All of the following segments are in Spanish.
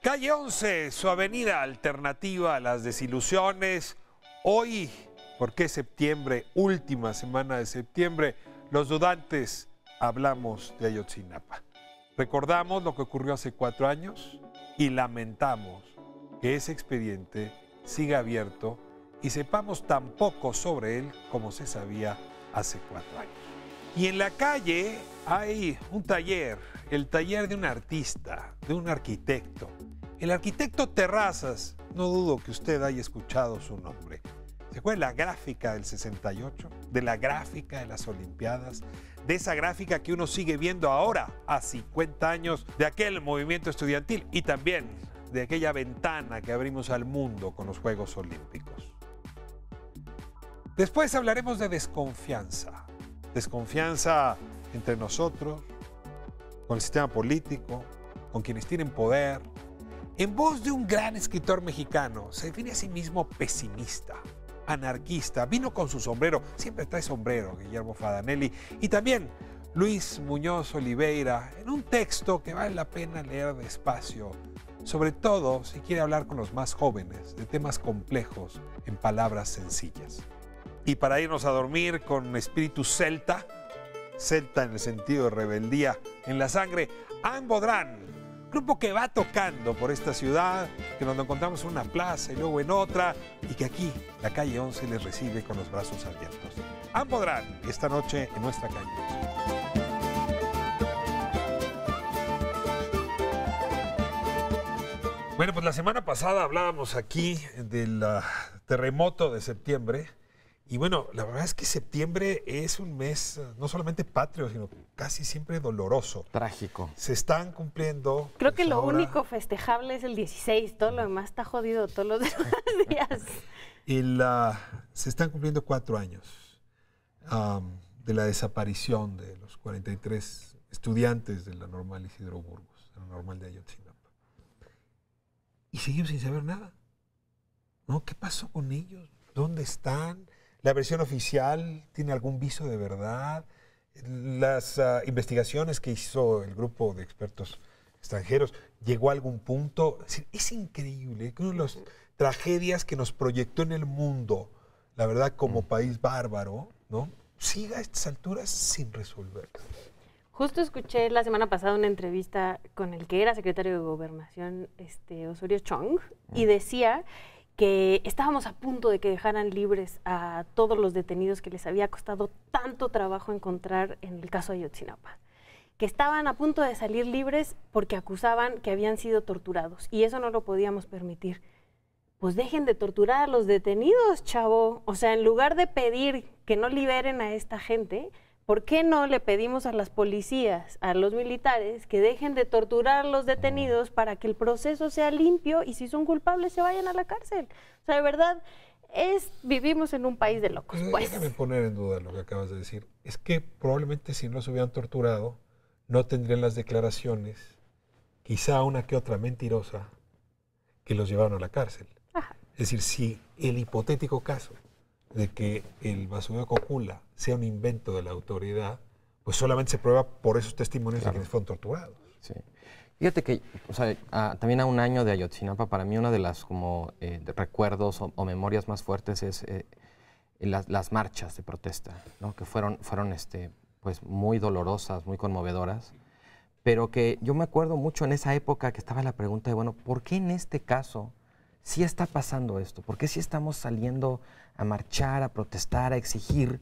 Calle 11, su avenida alternativa a las desilusiones. Hoy, ¿por qué septiembre? Última semana de septiembre, los dudantes hablamos de Ayotzinapa. Recordamos lo que ocurrió hace 4 años y lamentamos que ese expediente siga abierto y sepamos tan poco sobre él como se sabía hace 4 años. Y en la calle hay un taller, el taller de un artista, de un arquitecto. El arquitecto Terrazas, no dudo que usted haya escuchado su nombre. ¿Se acuerda de la gráfica del 68? De la gráfica de las Olimpiadas, de esa gráfica que uno sigue viendo ahora, a 50 años de aquel movimiento estudiantil y también de aquella ventana que abrimos al mundo con los Juegos Olímpicos. Después hablaremos de desconfianza. Desconfianza entre nosotros, con el sistema político, con quienes tienen poder. En voz de un gran escritor mexicano, se define a sí mismo pesimista, anarquista. Vino con su sombrero, siempre trae sombrero, Guillermo Fadanelli. Y también Luis Muñoz Oliveira, en un texto que vale la pena leer despacio, sobre todo si quiere hablar con los más jóvenes de temas complejos en palabras sencillas. Y para irnos a dormir con espíritu celta, celta en el sentido de rebeldía en la sangre, Anne Bodrán, grupo que va tocando por esta ciudad, que nos lo encontramos en una plaza y luego en otra, y que aquí, la calle 11, les recibe con los brazos abiertos. Anne Bodrán, esta noche en nuestra calle 11. Bueno, pues la semana pasada hablábamos aquí del terremoto de septiembre. Y bueno, la verdad es que septiembre es un mes no solamente patrio, sino casi siempre doloroso. Trágico. Se están cumpliendo... Creo que lo único festejable es el 16, todo lo demás está jodido todos los días. Se están cumpliendo 4 años de la desaparición de los 43 estudiantes de la Normal Isidro Burgos, de la Normal de Ayotzinapa. Y seguimos sin saber nada, ¿no? ¿Qué pasó con ellos? ¿Dónde están? ¿La versión oficial tiene algún viso de verdad? Las investigaciones que hizo el grupo de expertos extranjeros, ¿llegó a algún punto? Es increíble que una de las tragedias que nos proyectó en el mundo, la verdad, como país bárbaro, ¿no?, siga a estas alturas sin resolver. Justo escuché la semana pasada una entrevista con el que era secretario de Gobernación, Osorio Chong, y decía que estábamos a punto de que dejaran libres a todos los detenidos que les había costado tanto trabajo encontrar en el caso de Ayotzinapa, que estaban a punto de salir libres porque acusaban que habían sido torturados, y eso no lo podíamos permitir. Pues dejen de torturar a los detenidos, chavo. O sea, en lugar de pedir que no liberen a esta gente, ¿por qué no le pedimos a las policías, a los militares, que dejen de torturar a los detenidos para que el proceso sea limpio y si son culpables se vayan a la cárcel? O sea, de verdad, vivimos en un país de locos. Pues. Déjame poner en duda lo que acabas de decir. Es que probablemente si no se hubieran torturado, no tendrían las declaraciones, quizá una que otra mentirosa, que los llevaron a la cárcel. Ajá. Es decir, si el hipotético caso de que el basurero Cojula sea un invento de la autoridad, pues solamente se prueba por esos testimonios de quienes fueron torturados. Sí. Fíjate que, o sea, también a un año de Ayotzinapa, para mí una de las de recuerdos o memorias más fuertes es las marchas de protesta, ¿no?, que fueron pues muy dolorosas, muy conmovedoras, pero que yo me acuerdo mucho en esa época que estaba la pregunta de, bueno, ¿por qué en este caso sí está pasando esto? ¿Por qué sí estamos saliendo a marchar, a protestar, a exigir,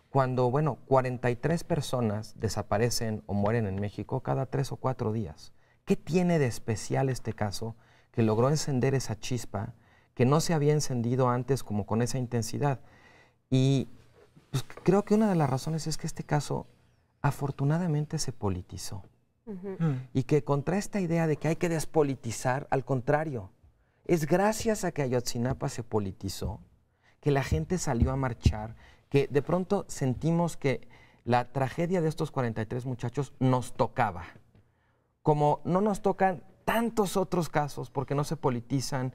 cuando, bueno, 43 personas desaparecen o mueren en México cada 3 o 4 días? ¿Qué tiene de especial este caso que logró encender esa chispa que no se había encendido antes como con esa intensidad? Y pues, creo que una de las razones es que este caso afortunadamente se politizó. Y que contra esta idea de que hay que despolitizar, al contrario, es gracias a que Ayotzinapa se politizó, que la gente salió a marchar, que de pronto sentimos que la tragedia de estos 43 muchachos nos tocaba. Como no nos tocan tantos otros casos porque no se politizan.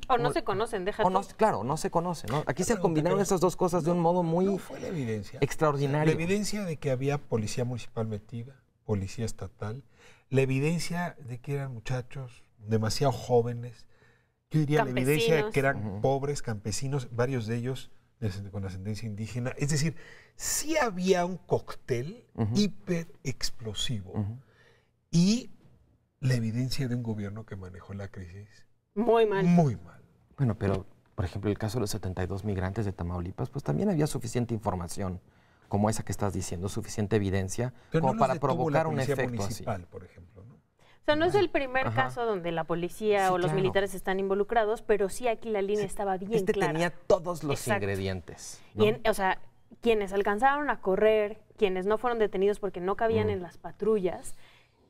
O no se conocen, déjate. Claro, no se conocen, ¿no? Aquí se combinaron esas dos cosas de un modo muy no fue la evidencia extraordinario. La evidencia de que había policía municipal metida, policía estatal, la evidencia de que eran muchachos demasiado jóvenes. Yo diría la evidencia de que eran Campesinos. pobres, campesinos, varios de ellos con ascendencia indígena. Es decir, sí había un cóctel hiper explosivo y la evidencia de un gobierno que manejó la crisis Muy mal. muy mal. Bueno, pero, por ejemplo, el caso de los 72 migrantes de Tamaulipas, pues también había suficiente información como esa que estás diciendo, suficiente evidencia Pero como no los para detuvo provocar la un policía efecto así. municipal, por ejemplo, ¿no? O sea, no es el primer Ajá. caso donde la policía Sí, o los claro. militares están involucrados, pero sí aquí la línea estaba bien Este clara. tenía todos los Exacto. ingredientes. ¿no? Y o sea, quienes alcanzaron a correr, quienes no fueron detenidos porque no cabían en las patrullas,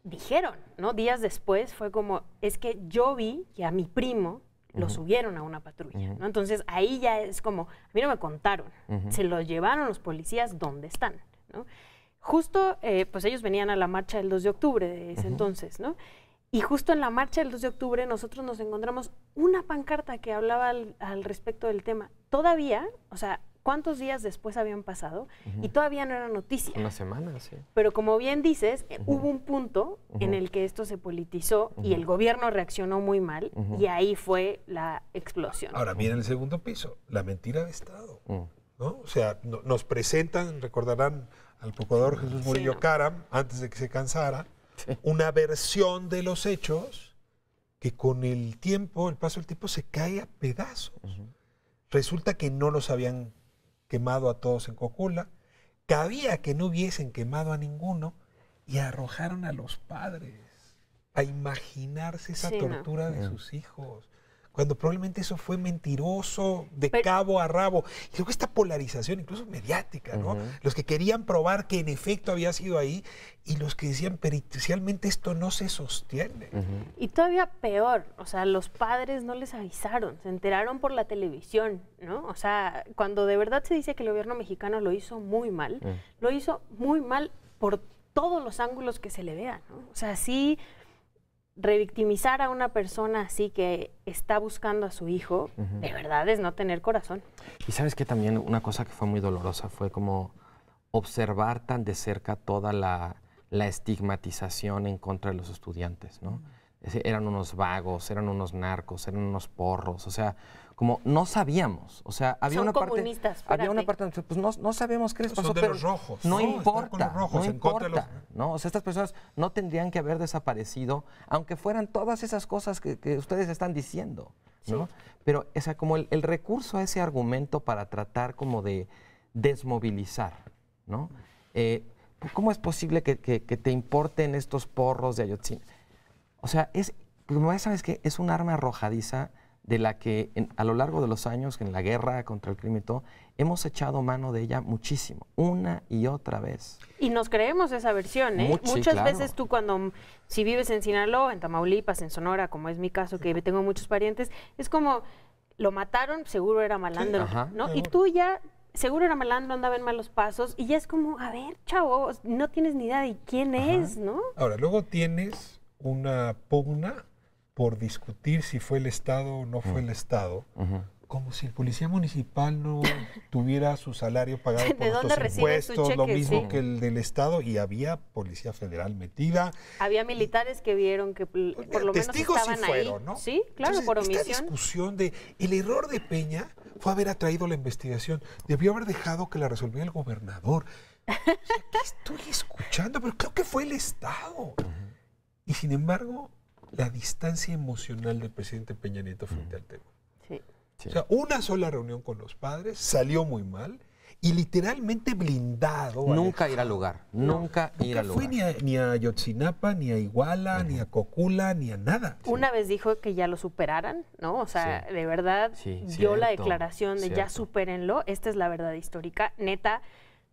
dijeron, ¿no? Días después fue como, es que yo vi que a mi primo lo subieron a una patrulla, ¿no? Entonces ahí ya es como, a mí no me contaron, se lo llevaron los policías donde están, ¿no? Justo, pues ellos venían a la marcha del 2 de octubre de ese entonces, ¿no? Y justo en la marcha del 2 de octubre nosotros nos encontramos una pancarta que hablaba al respecto del tema. Todavía, o sea, ¿cuántos días después habían pasado? Y todavía no era noticia. Una semana, sí. Pero como bien dices, hubo un punto en el que esto se politizó y el gobierno reaccionó muy mal y ahí fue la explosión. Ahora viene el segundo piso, la mentira de Estado, ¿no? O sea, nos presentan, recordarán al procurador Jesús Murillo no. Caram, antes de que se cansara, una versión de los hechos que con el tiempo, el paso del tiempo, se cae a pedazos. Resulta que no los habían quemado a todos en Cocula, cabía que no hubiesen quemado a ninguno y arrojaron a los padres a imaginarse esa Sí, no. tortura de sus hijos, cuando probablemente eso fue mentiroso de Pero- cabo a rabo. Y luego esta polarización, incluso mediática, ¿no? Los que querían probar que en efecto había sido ahí y los que decían pericialmente esto no se sostiene. Y todavía peor, o sea, los padres no les avisaron, se enteraron por la televisión, ¿no? O sea, cuando de verdad se dice que el gobierno mexicano lo hizo muy mal por todos los ángulos que se le vean, ¿no? O sea, sí, revictimizar a una persona así que está buscando a su hijo, de verdad es no tener corazón. Y sabes que también una cosa que fue muy dolorosa fue como observar tan de cerca toda la estigmatización en contra de los estudiantes, ¿no? Eran unos vagos, eran unos narcos, eran unos porros, o sea, como no sabíamos, o sea, había Son una parte, comunistas, había una espérate. parte, pues no sabemos qué les Son pasó, de pero los rojos. no No, están importa, con los rojos, no en contra de importa, ¿no? O sea, estas personas no tendrían que haber desaparecido, aunque fueran todas esas cosas que ustedes están diciendo, ¿no? Pero, o sea, como el recurso a ese argumento para tratar como de desmovilizar, ¿no? ¿Cómo es posible que te importen estos porros de Ayotzinapa? O sea, como ya sabes que es un arma arrojadiza de la que a lo largo de los años, en la guerra contra el crimen y todo, hemos echado mano de ella muchísimo, una y otra vez. Y nos creemos esa versión, ¿eh? Sí, Muchas claro. veces tú si vives en Sinaloa, en Tamaulipas, en Sonora, como es mi caso, que tengo muchos parientes, es como, lo mataron, seguro era malandro, Ajá. ¿no? Y tú ya, seguro era malandro, andaba en malos pasos, y ya es como, a ver, chavo, no tienes ni idea de quién es, ¿no? Ahora, luego tienes una pugna por discutir si fue el Estado o no fue el Estado, como si el policía municipal no tuviera su salario pagado ¿De por dónde nuestros recibe su impuestos, lo cheque? mismo Sí. que el del Estado, y había policía federal metida. Había militares que vieron que por lo menos Testigos sí estaban fueron, ahí. ¿no? Sí, claro, Entonces, por esta omisión. discusión de el error de Peña fue haber atraído la investigación. Debió haber dejado que la resolviera el gobernador. O sea, ¿qué estoy escuchando? Pero creo que fue el Estado. Y sin embargo, la distancia emocional del presidente Peña Nieto frente al tema. Sí. Sí. O sea, una sola reunión con los padres salió muy mal y literalmente blindado. Nunca alejado. ir al lugar, nunca ir al Nunca fue lugar. ni a Ayotzinapa, ni a Iguala, ni a Cocula, ni a nada. Una vez dijo que ya lo superaran, ¿no? O sea, Sí. de verdad Sí, dio la cierto, declaración de ya cierto. supérenlo. Esta es la verdad histórica. Neta,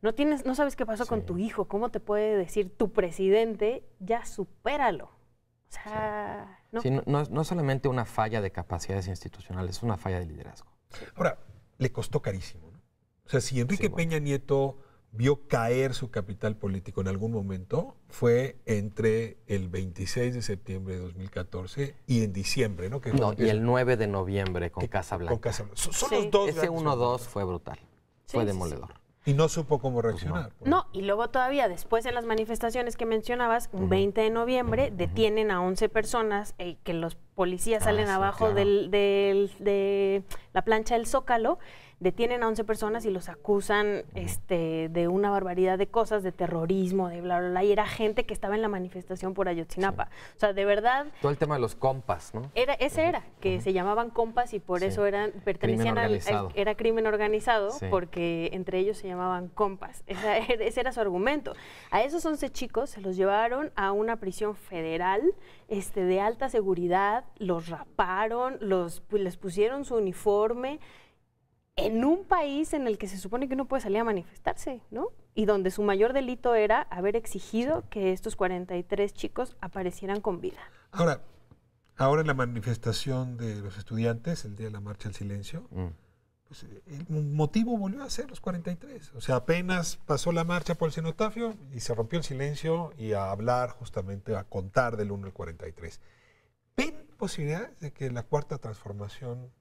no sabes qué pasó con tu hijo. ¿Cómo te puede decir tu presidente, ya supéralo? O sea, no. Sí, no es solamente una falla de capacidades institucionales, es una falla de liderazgo. Ahora, le costó carísimo, ¿no? O sea, si Enrique Sí, bueno. Peña Nieto vio caer su capital político en algún momento, fue entre el 26 de septiembre de 2014 y en diciembre, ¿no? Que No, y empieza- el 9 de noviembre con Casa Blanca. Con Casa Blanca. Son Sí. los dos Ese grandes 1-2 momentos. fue brutal, Sí, fue sí, demoledor. Y no supo cómo reaccionar. No, y luego todavía después en las manifestaciones que mencionabas, un 20 de noviembre, detienen a 11 personas que los policías salen sí, abajo claro. de la plancha del Zócalo, detienen a 11 personas y los acusan de una barbaridad de cosas, de terrorismo, de bla, bla, bla, y era gente que estaba en la manifestación por Ayotzinapa. Sí. O sea, de verdad... Todo el tema de los compas, ¿no? Que se llamaban compas y por eso pertenecían era crimen organizado, sí, porque entre ellos se llamaban compas. Ese era su argumento. A esos 11 chicos se los llevaron a una prisión federal de alta seguridad, los raparon, les pusieron su uniforme, en un país en el que se supone que uno puede salir a manifestarse, ¿no? Y donde su mayor delito era haber exigido que estos 43 chicos aparecieran con vida. Ahora en la manifestación de los estudiantes, el día de la Marcha al Silencio, pues el motivo volvió a ser los 43. O sea, apenas pasó la marcha por el cenotafio y se rompió el silencio y a hablar justamente, a contar del 1 al 43. ¿Ven posibilidades de que la Cuarta Transformación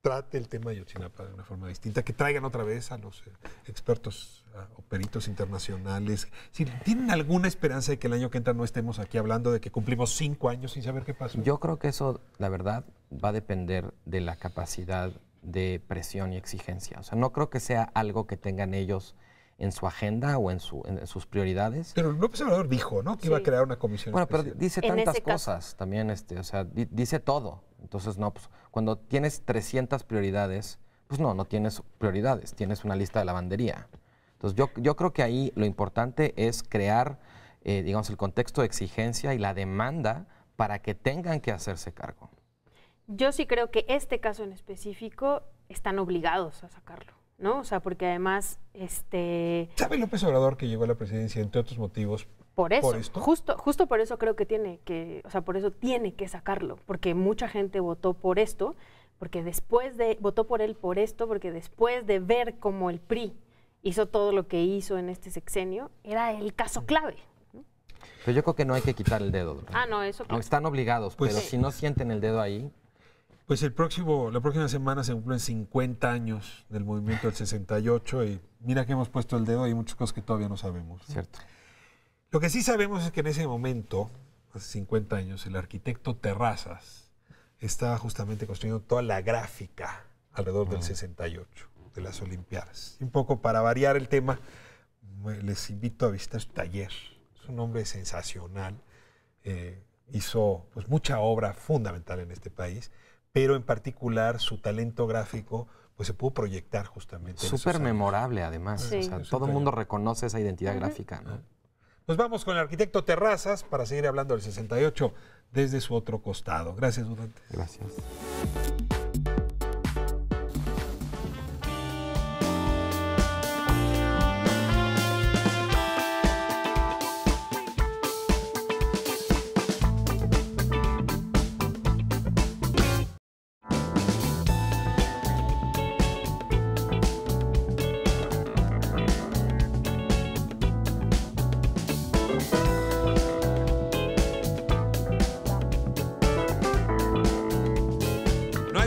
trate el tema de Ayotzinapa de una forma distinta, que traigan otra vez a los expertos o peritos internacionales? Si ¿tienen alguna esperanza de que el año que entra no estemos aquí hablando de que cumplimos 5 años sin saber qué pasó? Yo creo que eso, la verdad, va a depender de la capacidad de presión y exigencia. O sea, no creo que sea algo que tengan ellos en su agenda o en sus prioridades. Pero López Obrador dijo, ¿no?, que iba a crear una comisión especial. Pero dice tantas cosas también, o sea, dice todo. Entonces, no, pues cuando tienes 300 prioridades, pues no tienes prioridades, tienes una lista de lavandería. Entonces, yo creo que ahí lo importante es crear, digamos, el contexto de exigencia y la demanda para que tengan que hacerse cargo. Yo sí creo que este caso en específico están obligados a sacarlo, ¿no? O sea, porque además, ¿Sabe López Obrador que llegó a la presidencia, entre otros motivos, por eso? ¿por esto? Justo por eso creo que o sea, por eso tiene que sacarlo, porque mucha gente votó por esto, porque votó por él por esto, porque después de ver cómo el PRI hizo todo lo que hizo en este sexenio, era el caso clave, ¿no? Pero yo creo que no hay que quitar el dedo. No, eso claro. Están obligados, pues, pero si no sienten el dedo ahí... Pues la próxima semana se cumplen 50 años del movimiento del 68 y mira que hemos puesto el dedo y hay muchas cosas que todavía no sabemos, ¿no? Cierto. Lo que sí sabemos es que en ese momento, hace 50 años, el arquitecto Terrazas estaba justamente construyendo toda la gráfica alrededor del 68, de las Olimpiadas. Y un poco para variar el tema, les invito a visitar su taller. Es un hombre sensacional. Hizo pues mucha obra fundamental en este país, pero en particular su talento gráfico pues se pudo proyectar justamente. Súper memorable además. Sí. O sea, todo el mundo reconoce esa identidad gráfica, ¿no? Nos vamos con el arquitecto Terrazas para seguir hablando del 68 desde su otro costado. Gracias, Durantes. Gracias.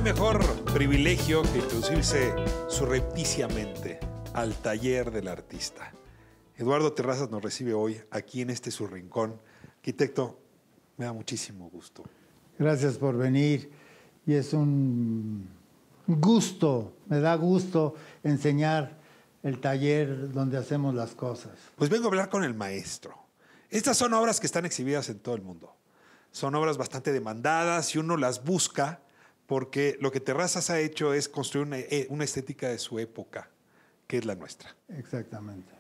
Mejor privilegio que introducirse surrepticiamente al taller del artista. Eduardo Terrazas nos recibe hoy aquí en su rincón. Arquitecto, me da muchísimo gusto. Gracias por venir y es un gusto, me da gusto enseñar el taller donde hacemos las cosas. Pues vengo a hablar con el maestro. Estas son obras que están exhibidas en todo el mundo. Son obras bastante demandadas y uno las busca porque lo que Terrazas ha hecho es construir una estética de su época, que es la nuestra. Exactamente.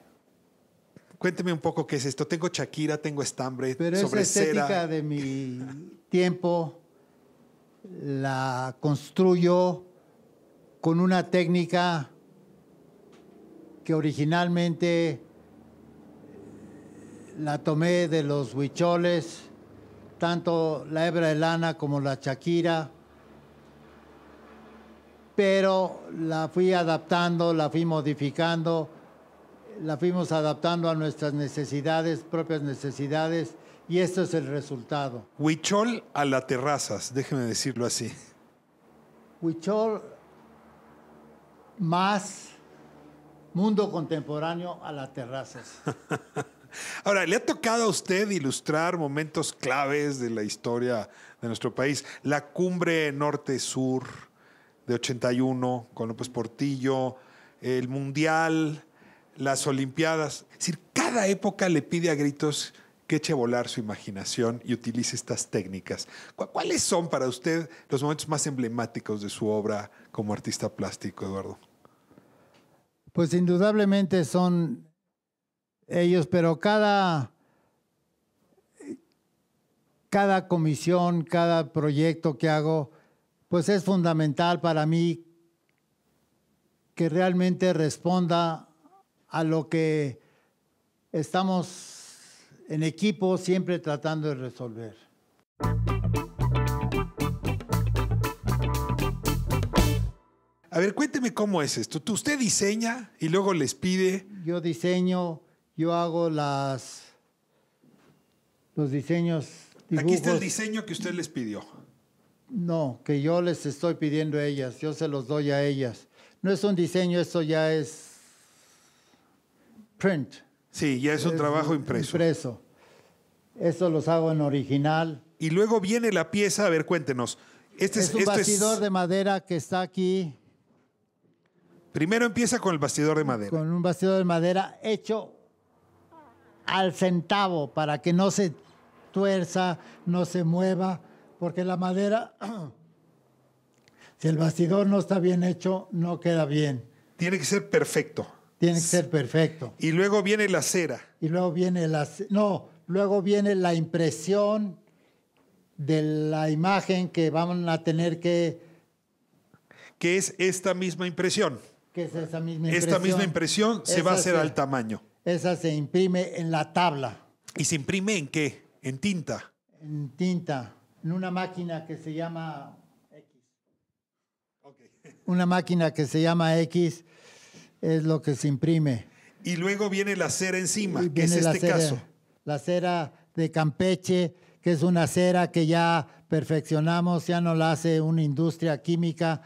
Cuénteme un poco qué es esto. Tengo Shakira, tengo estambre, pero sobre esa estética cera. De mi tiempo la construyo con una técnica que originalmente la tomé de los huicholes, tanto la hebra de lana como la Shakira, pero la fui adaptando, la fui modificando, la fuimos adaptando a nuestras necesidades, propias necesidades, y esto es el resultado. Huichol a la Terrazas, déjeme decirlo así. Huichol más mundo contemporáneo a la Terrazas. Ahora, ¿le ha tocado a usted ilustrar momentos claves de la historia de nuestro país? La cumbre norte-sur de 81 con López Portillo, el Mundial, las Olimpiadas. Es decir, cada época le pide a gritos que eche a volar su imaginación y utilice estas técnicas. ¿Cuáles son para usted los momentos más emblemáticos de su obra como artista plástico, Eduardo? Pues indudablemente son ellos, pero cada comisión, cada proyecto que hago, pues es fundamental para mí que realmente responda a lo que estamos en equipo siempre tratando de resolver. A ver, cuénteme cómo es esto. Usted diseña y luego les pide... Yo diseño, yo hago los diseños, dibujos. Aquí está el diseño que usted les pidió. No, que yo les estoy pidiendo a ellas, yo se los doy a ellas. No es un diseño, esto ya es print. Sí, ya es un trabajo impreso. Esto los hago en original. Y luego viene la pieza, a ver, cuéntenos. Es un bastidor de madera que está aquí. Primero empieza con el bastidor de madera. Con un bastidor de madera hecho al centavo para que no se tuerza, no se mueva, porque la madera, si el bastidor no está bien hecho, no queda bien. Tiene que ser perfecto. Tiene que ser perfecto. Y luego viene la cera. Y luego viene luego viene la impresión de la imagen que van a tener que... Que es esta misma impresión. Que es esa misma impresión. Esta misma impresión se va a hacer al tamaño. Esa se imprime en la tabla. ¿Y se imprime en qué? ¿En tinta? En tinta, en una máquina que se llama X. Okay. Una máquina que se llama X es lo que se imprime. Y luego viene la cera encima, que es este caso. La cera de Campeche, que es una cera que ya perfeccionamos, ya no la hace una industria química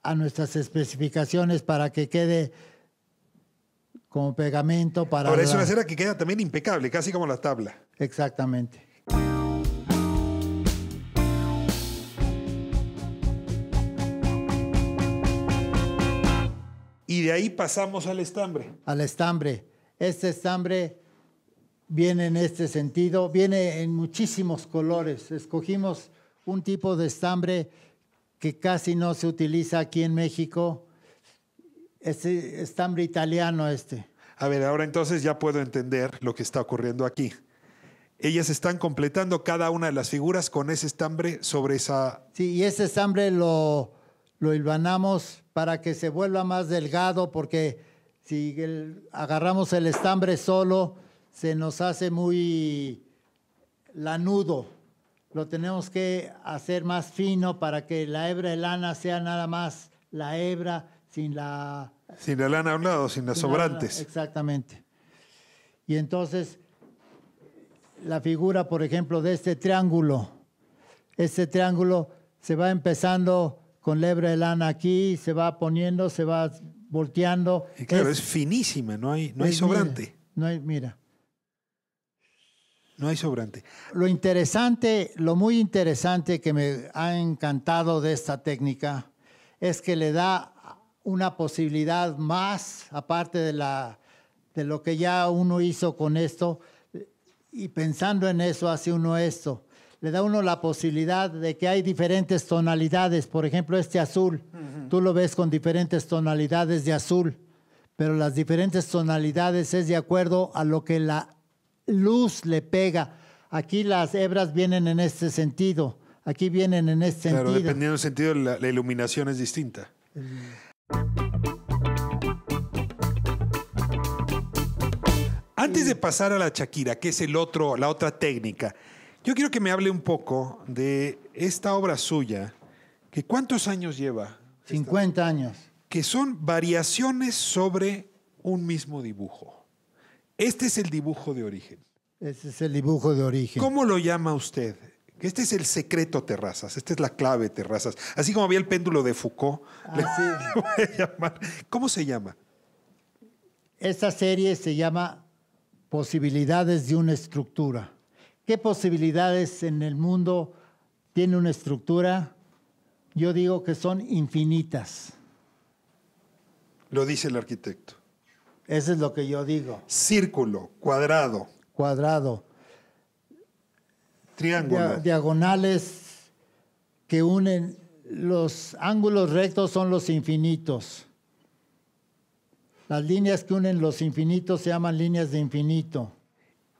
a nuestras especificaciones para que quede como pegamento para... Ahora es una cera que queda también impecable, casi como la tabla. Exactamente. Y de ahí pasamos al estambre. Al estambre. Este estambre viene en este sentido, viene en muchísimos colores. Escogimos un tipo de estambre que casi no se utiliza aquí en México. Este estambre italiano este. A ver, ahora entonces ya puedo entender lo que está ocurriendo aquí. Ellas están completando cada una de las figuras con ese estambre sobre esa... Sí, y ese estambre lo hilvanamos para que se vuelva más delgado, porque si agarramos el estambre solo, se nos hace muy lanudo. Lo tenemos que hacer más fino para que la hebra de lana sea nada más la hebra sin la... Sin la lana a un lado, sin las sobrantes. Lana, exactamente. Y entonces, la figura, por ejemplo, de este triángulo se va empezando con la hebra de lana aquí, se va poniendo, se va volteando. Y claro, es finísima, no hay sobrante. Mira. No hay sobrante. Lo muy interesante que me ha encantado de esta técnica es que le da una posibilidad más, aparte de lo que ya uno hizo con esto, y pensando en eso hace uno esto. Le da uno la posibilidad de que hay diferentes tonalidades. Por ejemplo, este azul, tú lo ves con diferentes tonalidades de azul, pero las diferentes tonalidades es de acuerdo a lo que la luz le pega. Aquí las hebras vienen en este sentido, aquí vienen en este sentido. Claro, dependiendo del sentido, la iluminación es distinta. Antes de pasar a la Shakira, que es la otra técnica, yo quiero que me hable un poco de esta obra suya, que ¿cuántos años lleva? 50 años. Que son variaciones sobre un mismo dibujo. Este es el dibujo de origen. Ese es el dibujo de origen. ¿Cómo lo llama usted? Este es el secreto Terrazas, esta es la clave Terrazas. Así como había el péndulo de Foucault, le voy a llamar. ¿Cómo se llama? Esta serie se llama posibilidades de una estructura. ¿Qué posibilidades en el mundo tiene una estructura? Yo digo que son infinitas. Lo dice el arquitecto. Eso es lo que yo digo. Círculo, cuadrado, Cuadrado. triángulo. Diagonales que unen, los ángulos rectos son los infinitos. Las líneas que unen los infinitos se llaman líneas de infinito.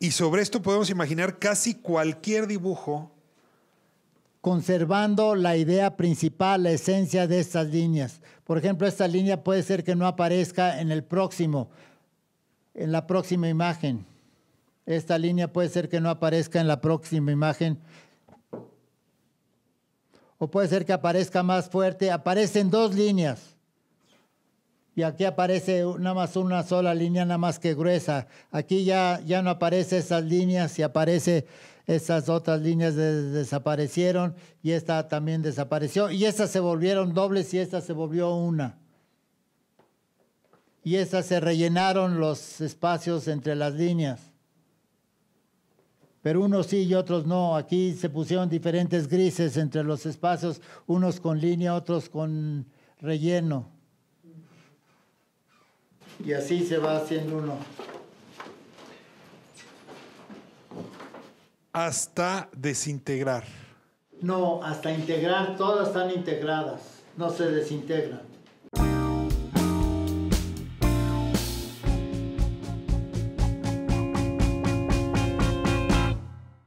Y sobre esto podemos imaginar casi cualquier dibujo. Conservando la idea principal, la esencia de estas líneas. Por ejemplo, esta línea puede ser que no aparezca en la próxima imagen. Esta línea puede ser que no aparezca en la próxima imagen. O puede ser que aparezca más fuerte. Aparecen dos líneas. Y aquí aparece nada más una sola línea, nada más que gruesa. Aquí ya no aparecen esas líneas y aparece esas otras líneas desaparecieron y esta también desapareció. Y estas se volvieron dobles y esta se volvió una. Y estas se rellenaron los espacios entre las líneas. Pero unos sí y otros no. Aquí se pusieron diferentes grises entre los espacios, unos con línea, otros con relleno. Y así se va haciendo uno. Hasta desintegrar. No, hasta integrar, todas están integradas, no se desintegran.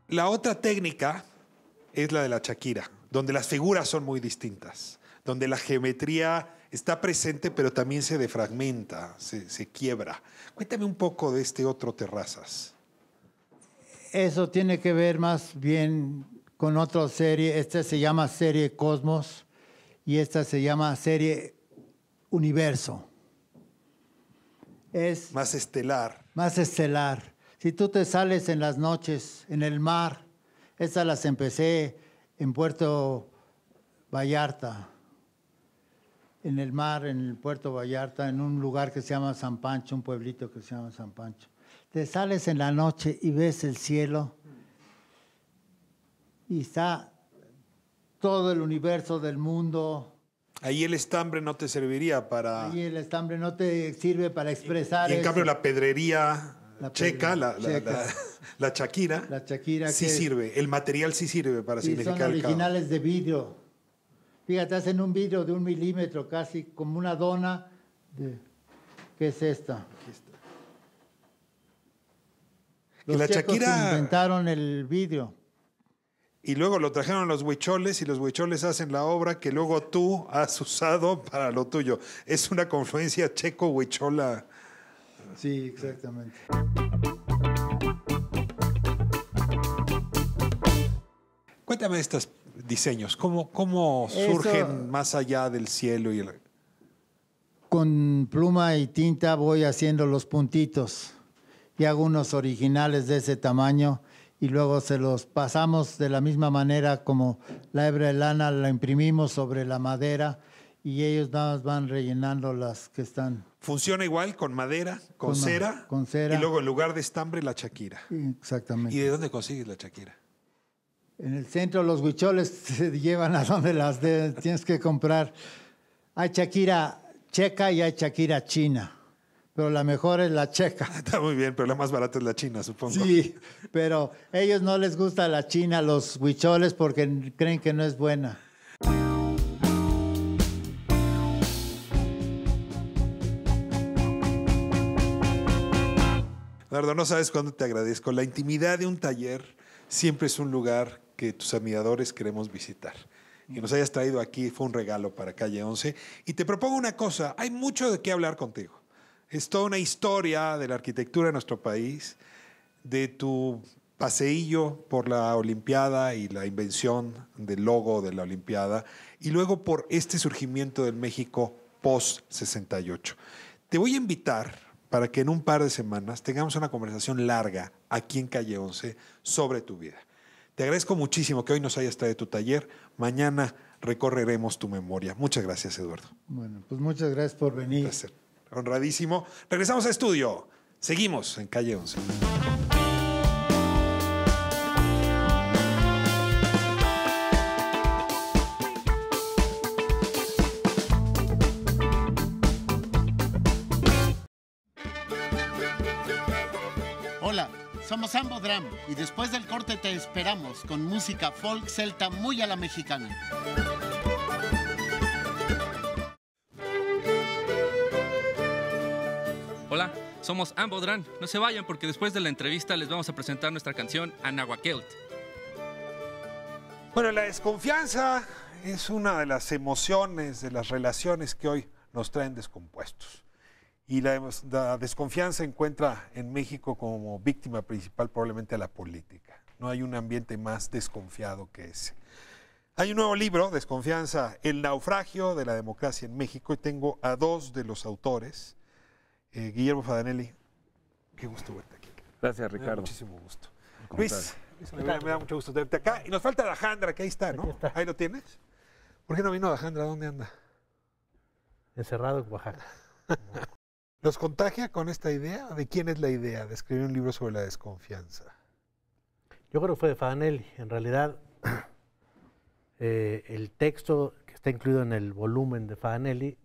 La otra técnica es la de la Shakira, donde las figuras son muy distintas, donde la geometría está presente pero también se defragmenta, se quiebra. Cuéntame un poco de este otro Terrazas. Eso tiene que ver más bien con otra serie. Esta se llama serie Cosmos y esta se llama serie Universo. Es Más estelar. más estelar. Si tú te sales en las noches, en el mar, estas las empecé en Puerto Vallarta, en el mar, en el Puerto Vallarta, en un lugar que se llama San Pancho, un pueblito que se llama San Pancho. Te sales en la noche y ves el cielo y está todo el universo del mundo. Ahí el estambre no te serviría para... Ahí el estambre no te sirve para expresar Y en eso. cambio la pedrería La checa, checa. la Shakira, La Shakira sí que sirve. El material sí sirve para sí, son significar el caos. originales de vidrio. Fíjate, hacen un vidrio de 1 milímetro, casi como una dona. ¿Qué es esta? Los la checos Shakira- inventaron el vidrio. Y luego lo trajeron los huicholes y los huicholes hacen la obra que luego tú has usado para lo tuyo. Es una confluencia checo-huichola. Sí, exactamente. Cuéntame de estos diseños. ¿Cómo Eso- surgen más allá del cielo? Con pluma y tinta voy haciendo los puntitos y hago unos originales de ese tamaño y luego se los pasamos de la misma manera como la hebra de lana la imprimimos sobre la madera y ellos nada más van rellenando las que están. Funciona igual con madera, con Con cera. con cera. Y luego en lugar de estambre, la Shakira. Exactamente. ¿Y de dónde consigues la Shakira? En el centro los huicholes se llevan a donde tienes que comprar. Hay Shakira checa y hay Shakira china, pero la mejor es la checa. Está muy bien, pero la más barata es la china, supongo. Sí, pero a ellos no les gusta la china, los huicholes, porque creen que no es buena. Eduardo, no sabes cuándo te agradezco. La intimidad de un taller siempre es un lugar que tus admiradores queremos visitar. Que nos hayas traído aquí fue un regalo para Calle 11. Y te propongo una cosa, hay mucho de qué hablar contigo. Es toda una historia de la arquitectura de nuestro país, de tu paseillo por la Olimpiada y la invención del logo de la Olimpiada, y luego por este surgimiento del México post-68. Te voy a invitar para que en un par de semanas tengamos una conversación larga aquí en Calle 11 sobre tu vida. Te agradezco muchísimo que hoy nos hayas traído tu taller. Mañana recorreremos tu memoria. Muchas gracias, Eduardo. Bueno, pues muchas gracias por venir. Un placer. Honradísimo. Regresamos a estudio. Seguimos en Calle 11. Hola, somos Ambo Dram y después del corte te esperamos con música folk celta muy a la mexicana. Hola, somos Ambodran. No se vayan porque después de la entrevista les vamos a presentar nuestra canción Anahuaquelt. Bueno, la desconfianza es una de las emociones, de las relaciones que hoy nos traen descompuestos. Y la desconfianza encuentra en México como víctima principal probablemente a la política. No hay un ambiente más desconfiado que ese. Hay un nuevo libro, Desconfianza, El naufragio de la democracia en México, y tengo a dos de los autores. Guillermo Fadanelli, qué gusto verte aquí. Gracias, Me da Ricardo. muchísimo gusto. Luis, me da mucho gusto verte acá. Y nos falta Alejandra, que ahí está, ¿no? Está. Ahí lo tienes. ¿Por qué no vino Alejandra? ¿Dónde anda? Encerrado en Oaxaca. ¿Nos contagia con esta idea? ¿De quién es la idea de escribir un libro sobre la desconfianza? Yo creo que fue de Fadanelli. En realidad, el texto que está incluido en el volumen de Fadanelli,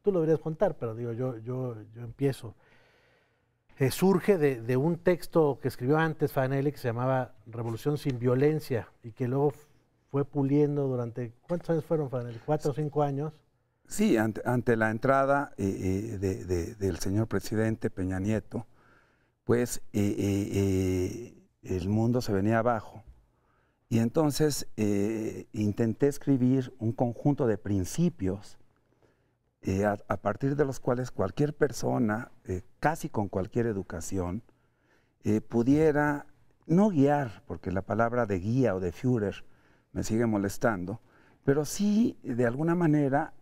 tú lo deberías contar, pero digo, yo empiezo. Surge de un texto que escribió antes Fadanelli que se llamaba Revolución sin violencia y que luego fue puliendo durante, ¿cuántos años fueron, Fadanelli? 4 o 5 años. Sí, ante la entrada del señor presidente Peña Nieto, pues el mundo se venía abajo. Y entonces intenté escribir un conjunto de principios a partir de los cuales cualquier persona, casi con cualquier educación, pudiera no guiar, porque la palabra de guía o de Führer me sigue molestando, pero sí, de alguna manera,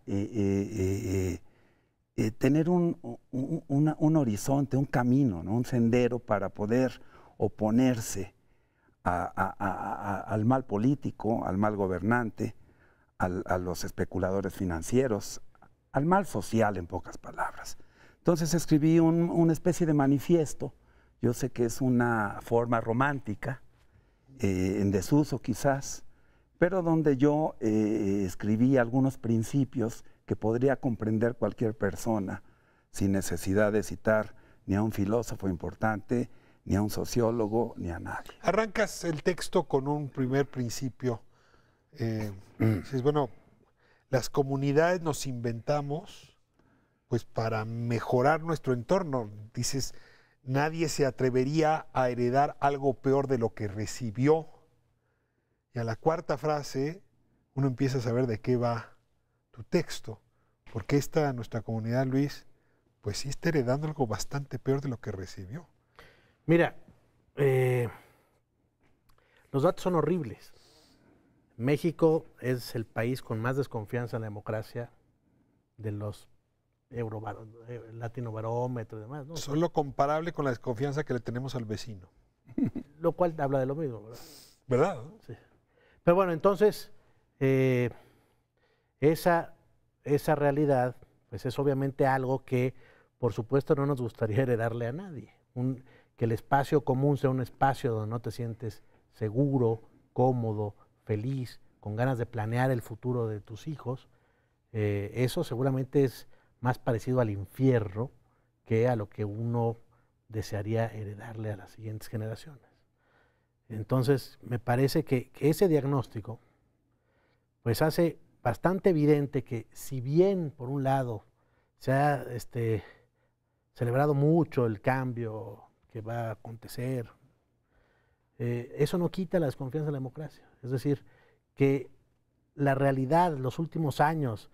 tener un horizonte, un camino, ¿no? Un sendero para poder oponerse al mal político, al mal gobernante, a los especuladores financieros, al mal social, en pocas palabras. Entonces escribí una especie de manifiesto. Yo sé que es una forma romántica, en desuso quizás, pero donde yo escribí algunos principios que podría comprender cualquier persona sin necesidad de citar ni a un filósofo importante, ni a un sociólogo, ni a nadie. Arrancas el texto con un primer principio. Dices, bueno, las comunidades nos inventamos pues para mejorar nuestro entorno. Dices, nadie se atrevería a heredar algo peor de lo que recibió. Y a la cuarta frase uno empieza a saber de qué va tu texto. Porque nuestra comunidad, Luis, pues sí está heredando algo bastante peor de lo que recibió. Mira, los datos son horribles. México es el país con más desconfianza en la democracia de los Latino Barómetro y demás, ¿no? Solo comparable con la desconfianza que le tenemos al vecino. Lo cual habla de lo mismo, ¿verdad? ¿Verdad? Sí. Pero bueno, entonces, esa realidad, pues es obviamente algo que, por supuesto, no nos gustaría heredarle a nadie. Que el espacio común sea un espacio donde no te sientes seguro, cómodo, feliz, con ganas de planear el futuro de tus hijos, eso seguramente es más parecido al infierno que a lo que uno desearía heredarle a las siguientes generaciones. Entonces, me parece que ese diagnóstico pues hace bastante evidente que si bien, por un lado, se ha celebrado mucho el cambio que va a acontecer, eso no quita la desconfianza en la democracia. Es decir, que la realidad, los últimos años,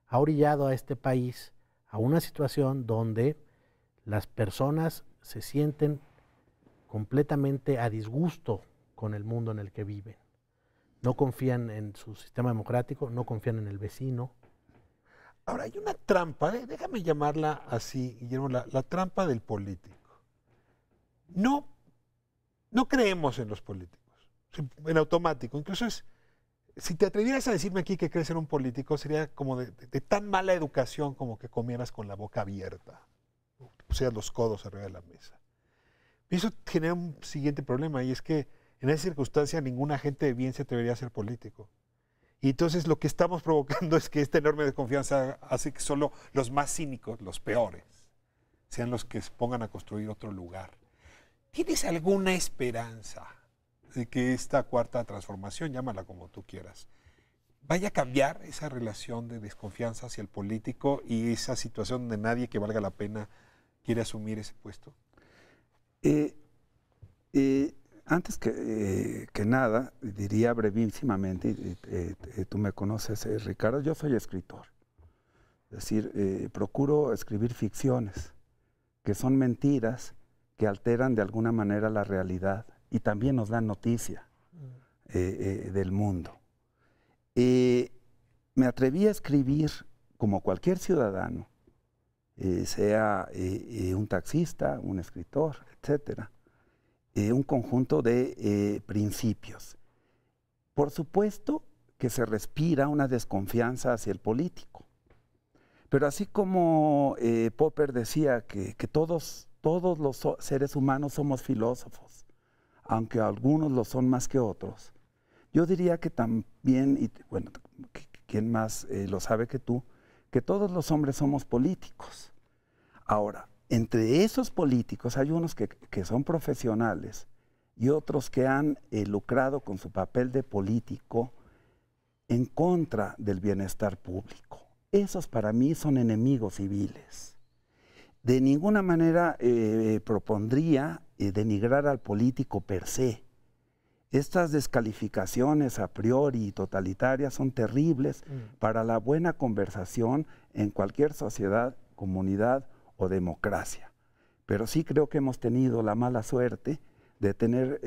ha orillado a este país a una situación donde las personas se sienten completamente a disgusto con el mundo en el que viven. No confían en su sistema democrático, no confían en el vecino. Ahora, hay una trampa, déjame llamarla así, Guillermo, la trampa del político. No creemos en los políticos, en automático. Incluso si te atrevieras a decirme aquí que crees en un político, sería como de tan mala educación como que comieras con la boca abierta. pusieras los codos arriba de la mesa. Y eso genera un siguiente problema, y es que en esa circunstancia ningún agente de bien se atrevería a ser político. Y entonces lo que estamos provocando es que esta enorme desconfianza hace que solo los más cínicos, los peores, sean los que se pongan a construir otro lugar. ¿Tienes alguna esperanza de que esta cuarta transformación, llámala como tú quieras, vaya a cambiar esa relación de desconfianza hacia el político y esa situación donde nadie que valga la pena quiere asumir ese puesto? Antes que nada, diría brevísimamente, tú me conoces, Ricardo, yo soy escritor. Es decir, procuro escribir ficciones, que son mentiras, que alteran de alguna manera la realidad y también nos dan noticia del mundo. Me atreví a escribir como cualquier ciudadano, sea un taxista, un escritor, etcétera, un conjunto de principios. Por supuesto que se respira una desconfianza hacia el político, pero así como Popper decía que todos los seres humanos somos filósofos, aunque algunos lo son más que otros, yo diría que también, y bueno, ¿quién más lo sabe que tú? Que todos los hombres somos políticos. Ahora, entre esos políticos hay unos que son profesionales y otros que han lucrado con su papel de político en contra del bienestar público. Esos para mí son enemigos civiles. De ninguna manera propondría denigrar al político per se. Estas descalificaciones a priori totalitarias son terribles para la buena conversación en cualquier sociedad, comunidad o democracia. Pero sí creo que hemos tenido la mala suerte de tener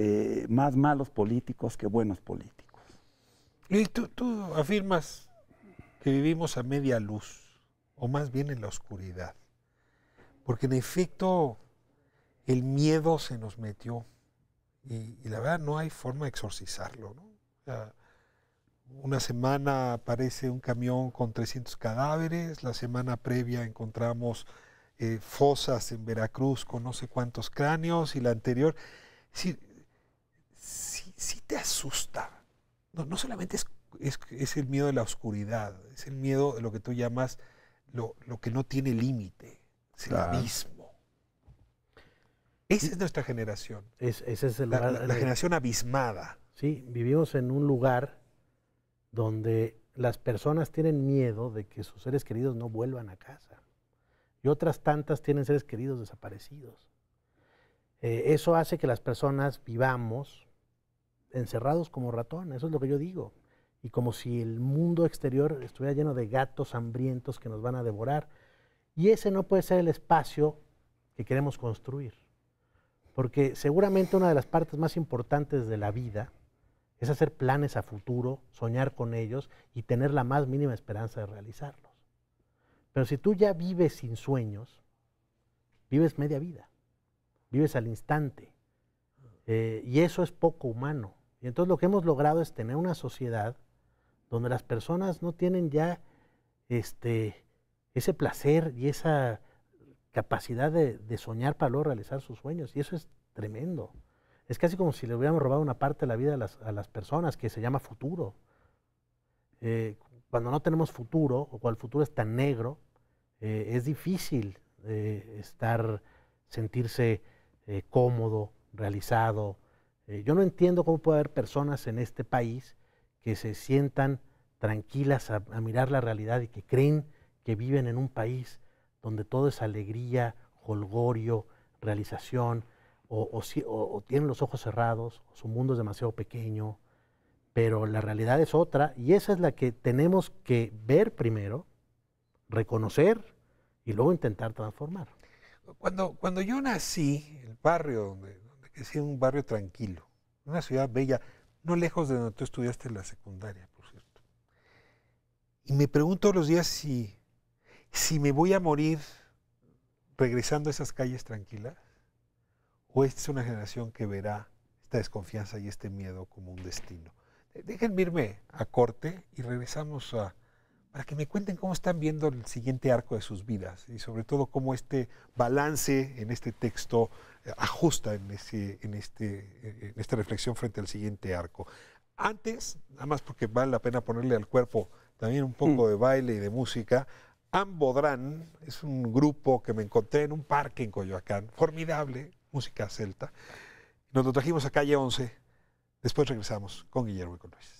más malos políticos que buenos políticos. Y tú afirmas que vivimos a media luz, o más bien en la oscuridad, porque en efecto el miedo se nos metió y la verdad no hay forma de exorcizarlo, ¿no? O sea, una semana aparece un camión con 300 cadáveres, la semana previa encontramos fosas en Veracruz con no sé cuántos cráneos, y la anterior. Sí te asusta. No solamente es el miedo de la oscuridad, es el miedo de lo que tú llamas lo que no tiene límite, es el abismo. Esa es nuestra generación. Ese es el lugar, la generación abismada. Sí, vivimos en un lugar donde las personas tienen miedo de que sus seres queridos no vuelvan a casa. Y otras tantas tienen seres queridos desaparecidos. Eso hace que las personas vivamos encerrados como ratón, eso es lo que yo digo. Y como si el mundo exterior estuviera lleno de gatos hambrientos que nos van a devorar. Y ese no puede ser el espacio que queremos construir. Porque seguramente una de las partes más importantes de la vida es hacer planes a futuro, soñar con ellos y tener la más mínima esperanza de realizarlos. Pero si tú ya vives sin sueños, vives media vida, vives al instante. Y eso es poco humano. Y entonces lo que hemos logrado es tener una sociedad donde las personas no tienen ya ese placer y esa capacidad de soñar para luego realizar sus sueños. Y eso es tremendo. Es casi como si le hubiéramos robado una parte de la vida a las personas, que se llama futuro. Cuando no tenemos futuro, o cuando el futuro es tan negro, es difícil sentirse cómodo, realizado. Yo no entiendo cómo puede haber personas en este país que se sientan tranquilas a mirar la realidad y que creen que viven en un país donde todo es alegría, jolgorio, realización, o tienen los ojos cerrados, o su mundo es demasiado pequeño, pero la realidad es otra, y esa es la que tenemos que ver primero, reconocer y luego intentar transformar. Cuando yo nací, el barrio donde crecí, un barrio tranquilo, una ciudad bella, no lejos de donde tú estudiaste la secundaria, por cierto. Y me pregunto todos los días si me voy a morir regresando a esas calles tranquilas, o esta es una generación que verá esta desconfianza y este miedo como un destino. Déjenme irme a corte y regresamos a para que me cuenten cómo están viendo el siguiente arco de sus vidas y sobre todo cómo este balance en este texto ajusta en esta reflexión frente al siguiente arco. Antes, nada más porque vale la pena ponerle al cuerpo también un poco de baile y de música, Ambodrán es un grupo que me encontré en un parque en Coyoacán, formidable, música celta. Nos lo trajimos a Calle 11, después regresamos con Guillermo y con Luis.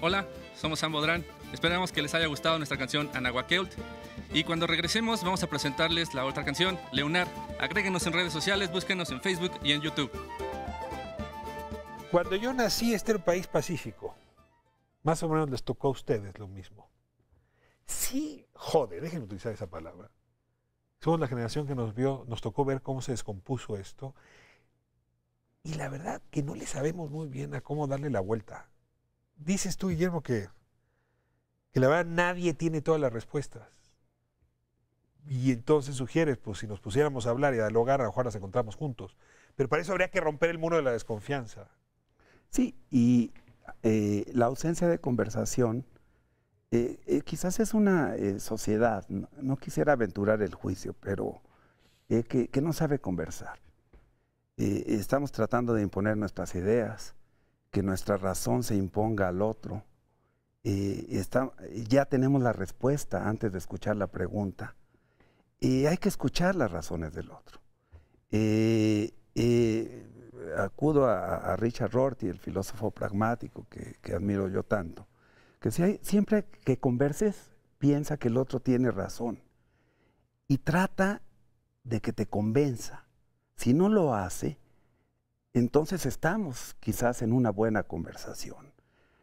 Hola, somos Ambodrán. Esperamos que les haya gustado nuestra canción Anahuaqueult. Y cuando regresemos vamos a presentarles la otra canción, Leunar. Agréguenos en redes sociales, búsquenos en Facebook y en YouTube. Cuando yo nací, este era un país pacífico. Más o menos les tocó a ustedes lo mismo. Sí, jode, déjenme utilizar esa palabra. Somos la generación que nos tocó ver cómo se descompuso esto. Y la verdad que no le sabemos muy bien a cómo darle la vuelta. Dices tú, Guillermo, que la verdad nadie tiene todas las respuestas. Y entonces sugieres, pues si nos pusiéramos a hablar y a dialogar, a lo mejor las encontramos juntos. Pero para eso habría que romper el muro de la desconfianza. Sí, y la ausencia de conversación quizás es una sociedad, no quisiera aventurar el juicio, pero que no sabe conversar. Estamos tratando de imponer nuestras ideas, que nuestra razón se imponga al otro. Ya tenemos la respuesta antes de escuchar la pregunta. Hay que escuchar las razones del otro. Acudo a Richard Rorty, el filósofo pragmático que admiro yo tanto, que siempre que converses, piensa que el otro tiene razón y trata de que te convenza. Si no lo hace, entonces estamos quizás en una buena conversación.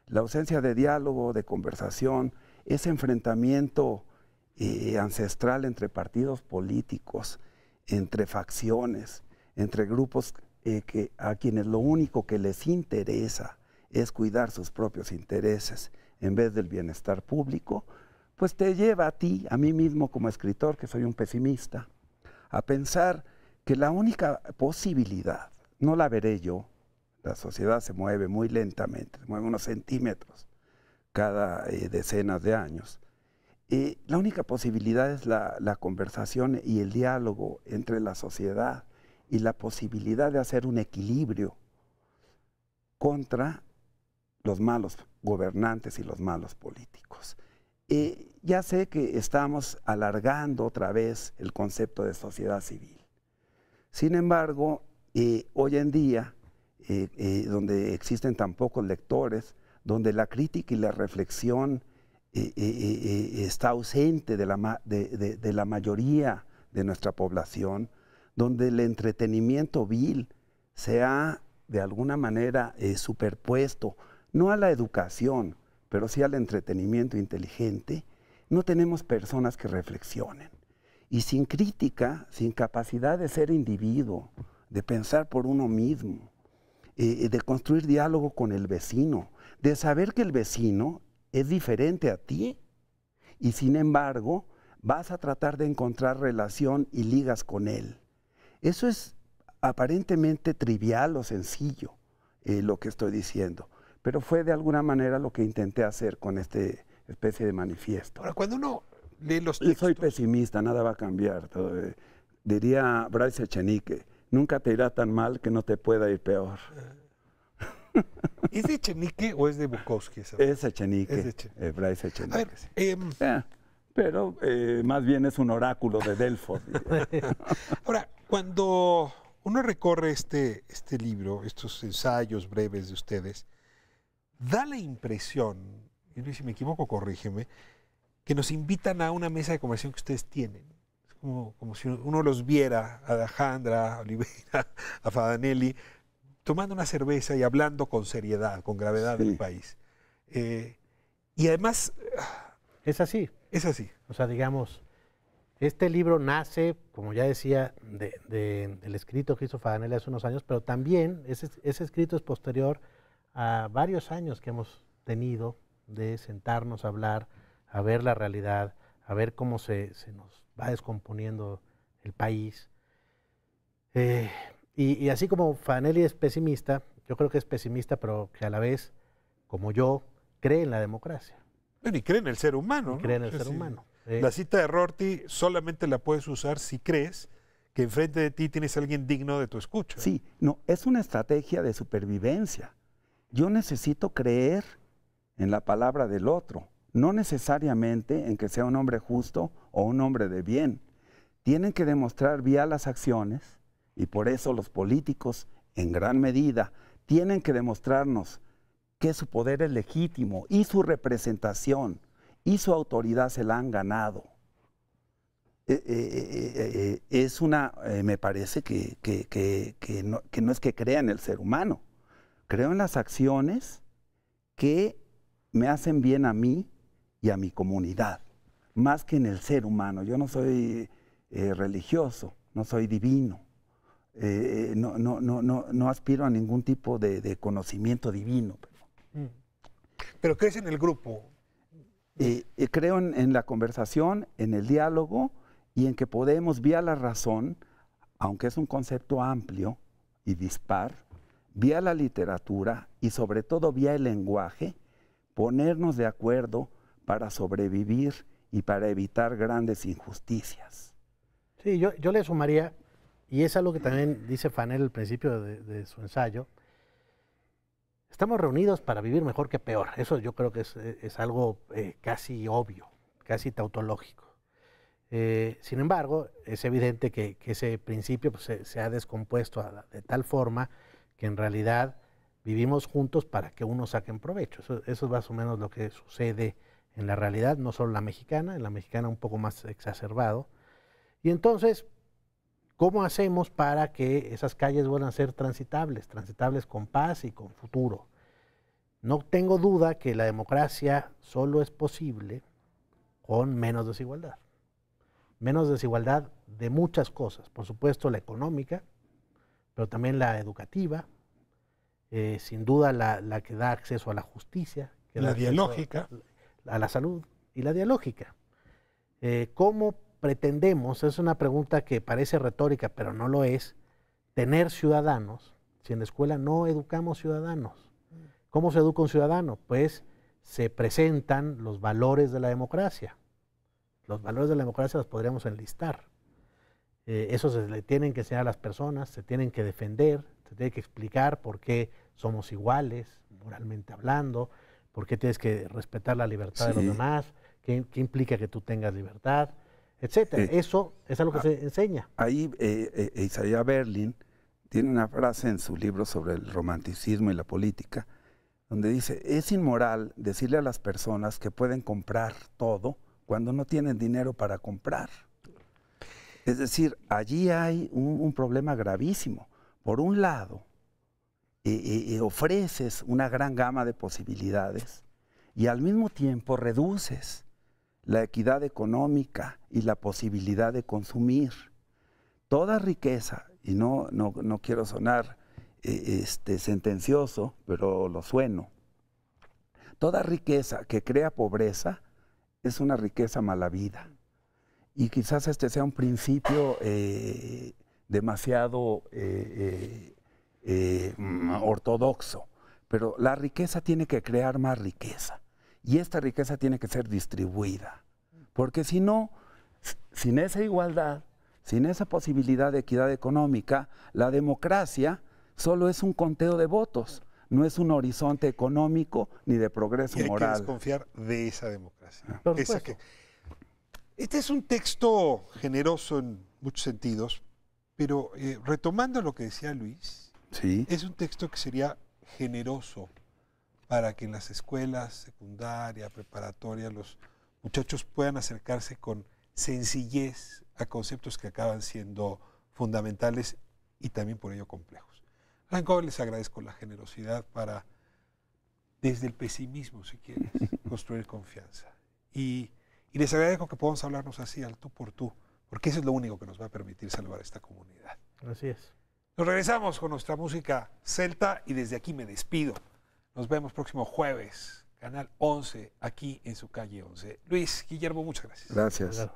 La ausencia de diálogo, de conversación, ese enfrentamiento ancestral entre partidos políticos, entre facciones, entre grupos a quienes lo único que les interesa es cuidar sus propios intereses en vez del bienestar público, pues te lleva a ti, a mí mismo como escritor, que soy un pesimista, a pensar que la única posibilidad, no la veré yo, la sociedad se mueve muy lentamente, se mueve unos centímetros cada decenas de años. La única posibilidad es la conversación y el diálogo entre la sociedad y la posibilidad de hacer un equilibrio contra los malos gobernantes y los malos políticos. Ya sé que estamos alargando otra vez el concepto de sociedad civil. Sin embargo, hoy en día, donde existen tan pocos lectores, donde la crítica y la reflexión está ausente de la mayoría de nuestra población, donde el entretenimiento vil se ha de alguna manera superpuesto, no a la educación, pero sí al entretenimiento inteligente, no tenemos personas que reflexionen. Y sin crítica, sin capacidad de ser individuo, de pensar por uno mismo, de construir diálogo con el vecino, de saber que el vecino es diferente a ti y sin embargo vas a tratar de encontrar relación y ligas con él. Eso es aparentemente trivial o sencillo, lo que estoy diciendo, pero fue de alguna manera lo que intenté hacer con esta especie de manifiesto. Ahora, cuando uno lee los textos... Soy pesimista, nada va a cambiar. Diría Bryce Echenique, nunca te irá tan mal que no te pueda ir peor. ¿Es de Echenique o es de Bukowski? Es Echenique, Bryce Echenique. A ver, pero más bien es un oráculo de Delfos. Ahora, cuando uno recorre este libro, estos ensayos breves de ustedes, da la impresión, y si me equivoco, corrígeme, que nos invitan a una mesa de conversación que ustedes tienen. Es como si uno los viera, a Alejandra, a Oliveira, a Fadanelli, tomando una cerveza y hablando con seriedad, con gravedad del país. Y además... Es así. Es así. O sea, digamos, este libro nace, como ya decía, del escrito que hizo Fadanelli hace unos años, pero también ese escrito es posterior a varios años que hemos tenido de sentarnos a hablar, a ver la realidad, a ver cómo se nos va descomponiendo el país. Y así como Fadanelli es pesimista, yo creo que es pesimista, pero que a la vez, como yo, cree en la democracia. Bueno, y cree en el ser humano. Cree en el ser humano. La cita de Rorty solamente la puedes usar si crees que enfrente de ti tienes a alguien digno de tu escucha. Sí, no, es una estrategia de supervivencia. Yo necesito creer en la palabra del otro, no necesariamente en que sea un hombre justo o un hombre de bien. Tienen que demostrar vía las acciones, y por eso los políticos, en gran medida, tienen que demostrarnos que su poder es legítimo y su representación y su autoridad se la han ganado. Me parece que no es que crea en el ser humano. Creo en las acciones que me hacen bien a mí y a mi comunidad, más que en el ser humano. Yo no soy religioso, no soy divino. No aspiro a ningún tipo de conocimiento divino. Pero crees en el grupo. Creo en la conversación, en el diálogo y en que podemos, vía la razón, aunque es un concepto amplio y dispar, vía la literatura y sobre todo vía el lenguaje, ponernos de acuerdo para sobrevivir y para evitar grandes injusticias. Sí, yo le sumaría, y es algo que también dice Fanel al principio de su ensayo, estamos reunidos para vivir mejor que peor. Eso yo creo que es algo casi obvio, casi tautológico. Sin embargo, es evidente que ese principio pues, se ha descompuesto de tal forma que en realidad vivimos juntos para que unos saquen provecho. Eso es más o menos lo que sucede en la realidad, no solo en la mexicana un poco más exacerbado. Y entonces, ¿cómo hacemos para que esas calles vuelvan a ser transitables con paz y con futuro? No tengo duda que la democracia solo es posible con menos desigualdad. Menos desigualdad de muchas cosas, por supuesto la económica, pero también la educativa, sin duda la que da acceso a la justicia, que la dialógica, a la salud y la dialógica. ¿Cómo pretendemos, es una pregunta que parece retórica, pero no lo es, tener ciudadanos si en la escuela no educamos ciudadanos? ¿Cómo se educa un ciudadano? Pues se presentan los valores de la democracia. Los valores de la democracia los podríamos enlistar. Eso se le tienen que enseñar a las personas, se tienen que defender, se tiene que explicar por qué somos iguales, moralmente hablando, por qué tienes que respetar la libertad de los demás, qué implica que tú tengas libertad, etcétera. Eso es algo que se enseña. Ahí Isaiah Berlin tiene una frase en su libro sobre el romanticismo y la política, donde dice, es inmoral decirle a las personas que pueden comprar todo cuando no tienen dinero para comprar. Es decir, allí hay un problema gravísimo. Por un lado, ofreces una gran gama de posibilidades y al mismo tiempo reduces la equidad económica y la posibilidad de consumir. Toda riqueza, y no quiero sonar sentencioso, pero lo sueno, toda riqueza que crea pobreza es una riqueza mala vida. Y quizás este sea un principio demasiado ortodoxo, pero la riqueza tiene que crear más riqueza y esta riqueza tiene que ser distribuida, porque si no, sin esa igualdad, sin esa posibilidad de equidad económica, la democracia solo es un conteo de votos, no es un horizonte económico ni de progreso moral. Hay que desconfiar de esa democracia. Este es un texto generoso en muchos sentidos, pero retomando lo que decía Luis, ¿sí? Es un texto que sería generoso para que en las escuelas secundaria, preparatoria, los muchachos puedan acercarse con sencillez a conceptos que acaban siendo fundamentales y también por ello complejos. Franco, les agradezco la generosidad para, desde el pesimismo, si quieres, construir confianza. Y les agradezco que podamos hablarnos así, al tú por tú, porque eso es lo único que nos va a permitir salvar esta comunidad. Así es. Nos regresamos con nuestra música celta y desde aquí me despido. Nos vemos próximo jueves, Canal 11, aquí en su calle 11. Luis, Guillermo, muchas gracias. Gracias.